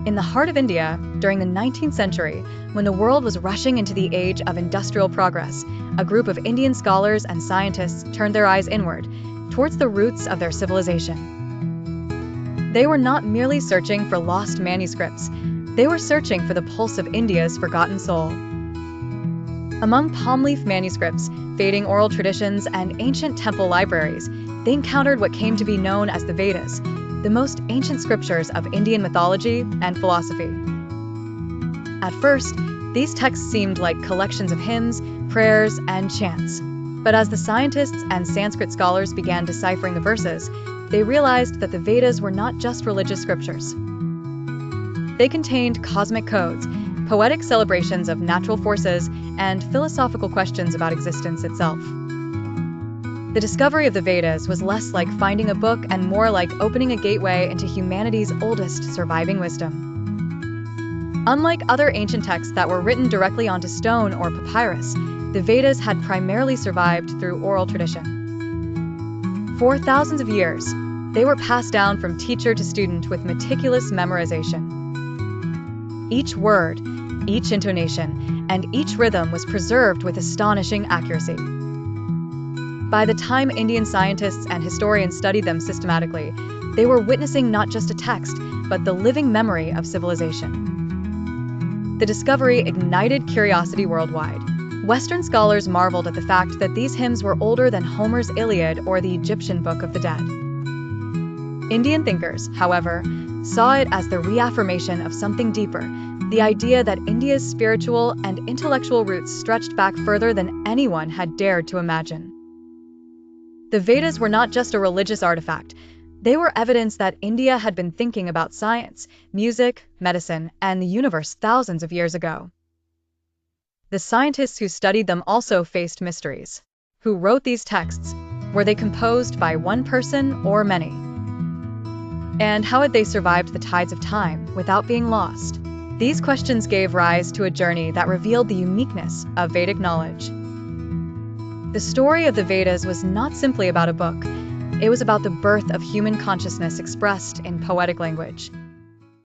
In the heart of India, during the 19th century, when the world was rushing into the age of industrial progress, a group of Indian scholars and scientists turned their eyes inward, towards the roots of their civilization. They were not merely searching for lost manuscripts, they were searching for the pulse of India's forgotten soul. Among palm leaf manuscripts, fading oral traditions, and ancient temple libraries, they encountered what came to be known as the Vedas, the most ancient scriptures of Indian mythology and philosophy. At first, these texts seemed like collections of hymns, prayers, and chants. But as the scientists and Sanskrit scholars began deciphering the verses, they realized that the Vedas were not just religious scriptures. They contained cosmic codes, poetic celebrations of natural forces, and philosophical questions about existence itself. The discovery of the Vedas was less like finding a book and more like opening a gateway into humanity's oldest surviving wisdom. Unlike other ancient texts that were written directly onto stone or papyrus, the Vedas had primarily survived through oral tradition. For thousands of years, they were passed down from teacher to student with meticulous memorization. Each word, each intonation, and each rhythm was preserved with astonishing accuracy. By the time Indian scientists and historians studied them systematically, they were witnessing not just a text, but the living memory of civilization. The discovery ignited curiosity worldwide. Western scholars marveled at the fact that these hymns were older than Homer's Iliad or the Egyptian Book of the Dead. Indian thinkers, however, saw it as the reaffirmation of something deeper, the idea that India's spiritual and intellectual roots stretched back further than anyone had dared to imagine. The Vedas were not just a religious artifact, they were evidence that India had been thinking about science, music, medicine, and the universe thousands of years ago. The scientists who studied them also faced mysteries. Who wrote these texts? Were they composed by one person or many? And how had they survived the tides of time without being lost? These questions gave rise to a journey that revealed the uniqueness of Vedic knowledge. The story of the Vedas was not simply about a book. It was about the birth of human consciousness expressed in poetic language.